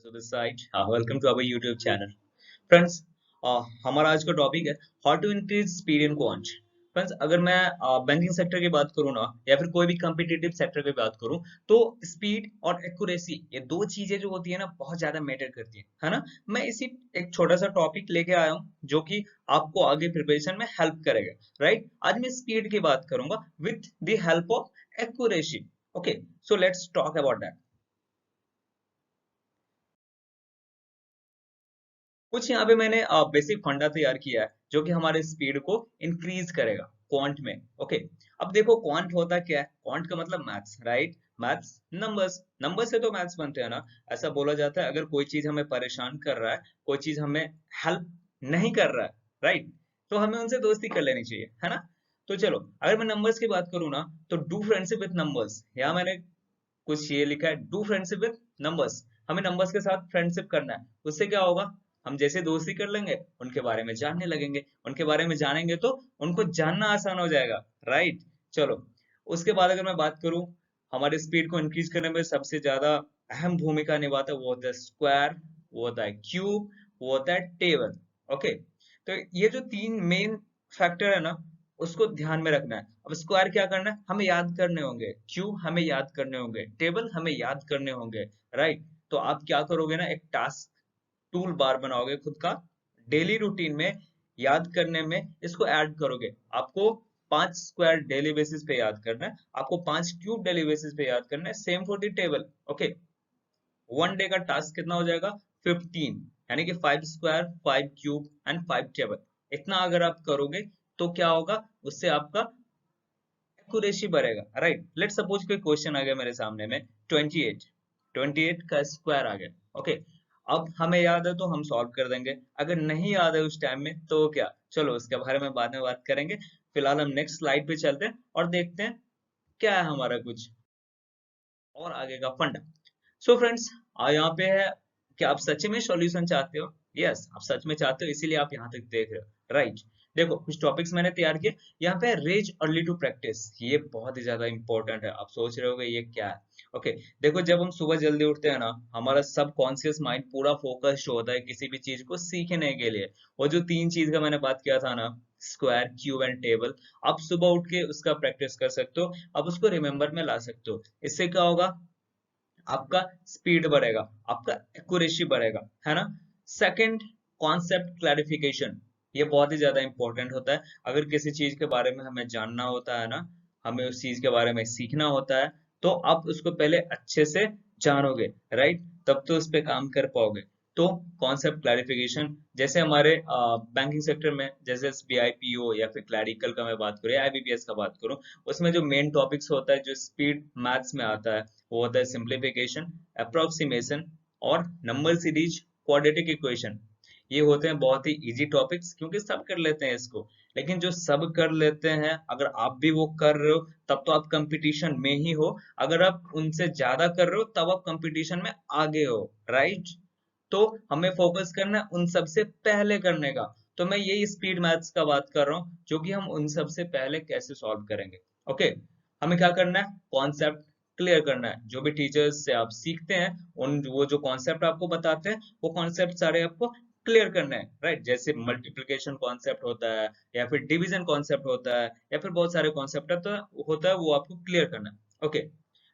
to this side. Welcome to our YouTube channel. Friends, हमारा आज का टॉपिक है how to increase speed in quant. Friends, अगर मैं बैंकिंग सेक्टर की बात करूँ ना, या फिर कोई भी कॉम्पिटिटिव सेक्टर की बात करूँ, तो स्पीड और एक्यूरेसी ये दो चीजें जो होती है ना, बहुत ज्यादा मैटर करती है ना। मैं इसी एक छोटा सा टॉपिक लेके आया हूँ जो कि आपको आगे प्रिपरेशन में हेल्प करेगा। राइट, आज मैं स्पीड की बात करूंगा with the help of accuracy. Okay, so let's talk about that. कुछ यहाँ पे मैंने बेसिक फंडा तैयार किया है जो कि हमारे स्पीड को इंक्रीज करेगा क्वांट में। ओके, अब देखो क्वांट होता क्या है। क्वांट का मतलब maths, right. Maths, numbers, number से तो मैथ्स बनते हैं ना। ऐसा बोला जाता है अगर कोई चीज हमें परेशान कर रहा है, कोई चीज हमें हेल्प नहीं कर रहा है, राइट, तो हमें उनसे दोस्ती कर लेनी चाहिए, है ना। तो चलो, अगर मैं नंबर्स की बात करूँ ना, तो डू फ्रेंडशिप विथ नंबर्स, यहाँ मैंने कुछ ये लिखा है, डू फ्रेंडशिप विद नंबर्स। हमें नंबर्स के साथ फ्रेंडशिप करना है। उससे क्या होगा, हम जैसे दोस्ती कर लेंगे उनके बारे में जानने लगेंगे, उनके बारे में जानेंगे तो उनको जानना आसान हो जाएगा, राइट। चलो, उसके बाद अगर मैं बात करूं, हमारे स्पीड को इंक्रीज करने में सबसे ज्यादा अहम भूमिका निभाता है वो होता है स्क्वायर, वो होता है क्यूब, वो होता है टेबल। ओके, तो ये जो तीन मेन फैक्टर है ना, उसको ध्यान में रखना है। अब स्क्वायर क्या करना है, हमें याद करने होंगे, क्यूब हमें याद करने होंगे, टेबल हमें याद करने होंगे, राइट। तो आप क्या करोगे ना, एक टास्क टूल बार बनाओगे खुद का, डेली रूटीन में याद करने में इसको ऐड करोगे। आपको 5 स्क्वायर डेली बेसिस पे याद करना है, आपको 5 क्यूब डेली बेसिस पे याद करना है। Same for the table. Okay, one day का टास्क कितना हो जाएगा, 15, यानी कि 5 स्क्वायर, 5 क्यूब एंड 5 टेबल। इतना अगर आप करोगे तो क्या होगा, उससे आपका एक्यूरेसी बढ़ेगा, राइट। लेट सपोज कोई क्वेश्चन आ गया मेरे सामने में, 28, 28 का स्क्वायर आ गया। ओके, अब हमें याद है तो हम सॉल्व कर देंगे, अगर नहीं याद है उस टाइम में तो क्या, चलो उसके बारे में बाद में बात करेंगे। फिलहाल हम नेक्स्ट स्लाइड पे चलते हैं और देखते हैं क्या है हमारा कुछ और आगे का फंडा। सो फ्रेंड्स, यहाँ पे है कि आप सच में सॉल्यूशन चाहते हो। यस, आप सच में चाहते हो, इसीलिए आप यहाँ तक देख रहे हो, राइट। देखो, कुछ टॉपिक्स मैंने तैयार किए। यहाँ पे रेज अर्ली टू प्रैक्टिस, ये बहुत ही ज्यादा इंपॉर्टेंट है। आप सोच रहे होगे ये क्या है। ओके, देखो, जब हम सुबह जल्दी उठते हैं ना, हमारा सब कॉन्शियस माइंड पूरा फोकस्ड होता है किसी भी चीज को सीखने के लिए। और जो तीन चीज का मैंने बात किया था ना, स्क्वायर, क्यूब एंड टेबल, आप सुबह उठ के उसका प्रैक्टिस कर सकते हो, आप उसको रिमेम्बर में ला सकते हो। इससे क्या होगा, आपका स्पीड बढ़ेगा, आपका एक्यूरेसी बढ़ेगा, है ना। सेकंड, कॉन्सेप्ट क्लैरिफिकेशन, ये बहुत ही ज्यादा इंपॉर्टेंट होता है। अगर किसी चीज के बारे में हमें जानना होता है ना, हमें उस चीज के बारे में सीखना होता है, तो आप उसको पहले अच्छे से जानोगे, राइट, तब तो उस पे काम कर पाओगे। तो कॉन्सेप्ट क्लैरिफिकेशन, जैसे हमारे बैंकिंग सेक्टर में, जैसे एसबीआई पीओ या फिर क्लैरिकल का मैं बात करूँ या आईबीपीएस का बात करूँ, उसमें जो मेन टॉपिक्स होता है जो स्पीड मैथ्स में आता है, वो होता है सिंप्लीफिकेशन, अप्रोक्सीमेशन और नंबर सीरीज, क्वाड्रेटिक इक्वेशन। ये होते हैं बहुत ही इजी टॉपिक्स, क्योंकि सब कर लेते हैं इसको। लेकिन जो सब कर लेते हैं, अगर आप भी वो कर रहे हो, तब तो आप कंपटीशन में ही हो। अगर आप उनसे ज्यादा कर रहे हो, तब आप कंपटीशन में आगे हो, राइट। तो हमें फोकस करना है उन सबसे पहले करने का। तो मैं यही स्पीड मैथ्स का बात कर रहा हूँ, जो कि हम उन सबसे पहले कैसे सॉल्व करेंगे। ओके, हमें क्या करना है, कॉन्सेप्ट क्लियर करना है। जो भी टीचर्स से आप सीखते हैं, उन वो जो कॉन्सेप्ट आपको बताते हैं, वो कॉन्सेप्ट सारे आपको क्लियर करना है, राइट। जैसे मल्टीप्लिकेशन कॉन्सेप्ट होता है, या फिर डिवीजन कॉन्सेप्ट होता है, या फिर बहुत सारे कॉन्सेप्ट होता है, वो आपको क्लियर करना है। Okay,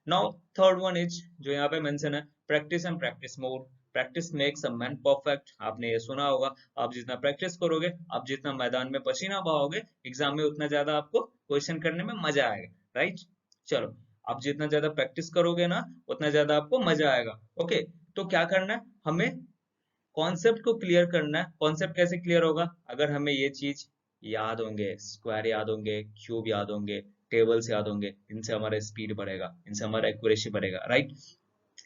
now third one is, जो यहाँ पे मेंशन है, practice and practice more. Practice makes a man perfect, आपने ये सुना होगा। आप जितना प्रैक्टिस करोगे, आप जितना मैदान में पसीना बहाओगे, एग्जाम में उतना ज्यादा आपको क्वेश्चन करने में मजा आएगा, राइट। चलो, आप जितना ज्यादा प्रैक्टिस करोगे ना, उतना ज्यादा आपको मजा आएगा। ओके, तो क्या करना है, हमें कॉन्सेप्ट को क्लियर करना है। कॉन्सेप्ट कैसे क्लियर होगा, अगर हमें ये चीज याद होंगे, स्क्वायर याद होंगे, क्यूब याद होंगे, टेबल्स याद होंगे, इनसे हमारा स्पीड बढ़ेगा, इनसे हमारा एक्यूरेसी बढ़ेगा, राइट।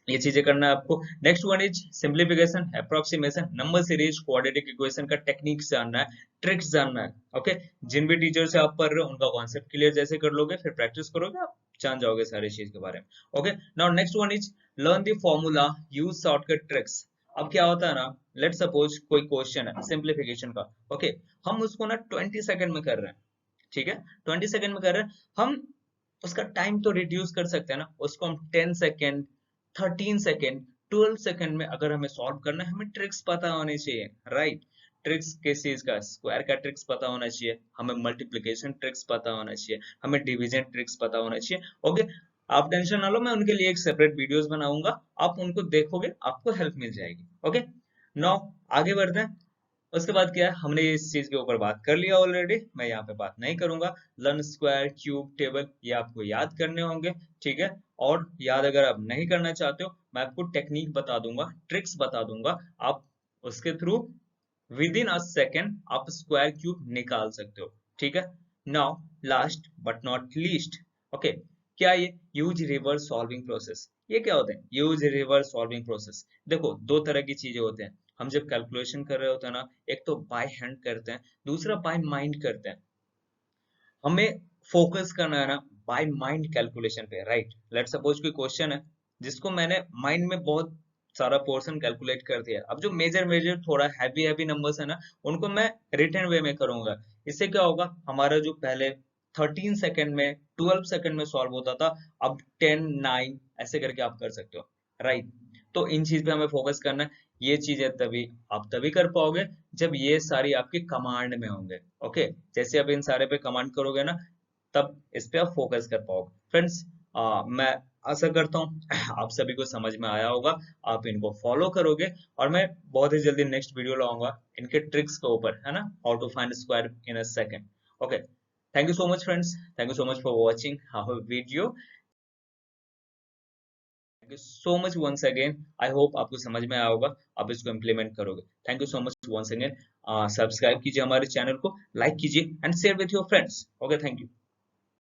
ये चीजें करना है आपको। Next one is simplification, approximation, number series, quadratic equation का टेक्निक्स जानना है, ट्रिक्स जानना है। ओके, जिन भी टीचर से आप पढ़ रहे हो उनका कॉन्सेप्ट क्लियर जैसे कर लोगे, फिर प्रैक्टिस करोगे, आप जान जाओगे सारी चीज के बारे में। Okay, now next one is learn the formula, use shortcut tricks. अब क्या होता है ना, लेट सपोज कोई क्वेश्चन है सिंप्लीफिकेशन का। ओके, हम उसको ना 20 सेकंड में कर रहे हैं, ठीक है, 20 सेकंड में कर रहे हैं हम। उसका टाइम तो रिड्यूस कर सकते हैं ना, उसको हम 10 सेकेंड, 13 सेकेंड, 12 सेकंड में अगर हमें सॉल्व करना है, हमें ट्रिक्स पता होनी चाहिए, राइट। ट्रिक्स किस चीज का, स्क्वायर का ट्रिक्स पता होना चाहिए, हमें मल्टीप्लिकेशन ट्रिक्स पता होना चाहिए, हमें डिवीजन ट्रिक्स पता होना चाहिए। ओके, आप टेंशन ना लो, मैं उनके लिए एक सेपरेट वीडियोस बनाऊंगा, आप उनको देखोगे, आपको हेल्प मिल जाएगी। ओके, नाउ आगे बढ़ते हैं। उसके बाद क्या है, हमने इस चीज के ऊपर बात कर लिया ऑलरेडी, मैं यहाँ पे बात नहीं करूंगा। लर्न स्क्वायर, क्यूब, टेबल, ये आपको याद करने होंगे, ठीक है। और याद अगर आप नहीं करना चाहते हो, मैं आपको टेक्निक बता दूंगा, ट्रिक्स बता दूंगा, आप उसके through with in a second आप स्क्वायर क्यूब निकाल सकते हो, ठीक है। Now last but not least, okay, क्या ये यूज रिवर्स सॉल्विंग प्रोसेस, ये क्या होते हैं यूज रिवर्स सॉल्विंग प्रोसेस। देखो दो तरह की चीजें होते हैं, हम जब कैलकुलेशन कर रहे होते हैं ना, एक तो बाय हैंड करते हैं, दूसरा बाय माइंड करते हैं। हमें फोकस करना है ना बाय माइंड कैलकुलेशन पे, राइट। लेट सपोज कोई क्वेश्चन है जिसको मैंने माइंड में बहुत सारा पोर्शन कैलकुलेट कर दिया, अब जो मेजर मेजर थोड़ा हैवी हैवी नंबर्स है ना, उनको मैं रिटर्न वे में करूंगा। इससे क्या होगा, हमारा जो पहले 13 सेकंड में 12 सेकंड में सॉल्व होता था, अब 10 9 ऐसे करके आप कर सकते हो, राइट। तो इन चीज पे हमें फोकस करना है। ये चीजें तभी आप तभी कर पाओगे जब ये सारी आपकी कमांड में होंगे, ओके। जैसे आप इन सारे पे कमांड करोगे ना, तब इस पे आप फोकस कर पाओगे। फ्रेंड्स, मैं आशा करता हूँ आप सभी को समझ में आया होगा, आप इनको फॉलो करोगे, और मैं बहुत ही जल्दी नेक्स्ट वीडियो लाऊंगा इनके ट्रिक्स के ऊपर, है ना, how to find square in a second. Okay, thank you so much friends, thank you so much for watching our video, thank you so much once again. I hope आपको समझ में आया होगा, आप इसको इम्प्लीमेंट करोगे। Thank you so much once again. Subscribe कीजिए हमारे चैनल को, लाइक कीजिए and share with your friends. Okay, thank you.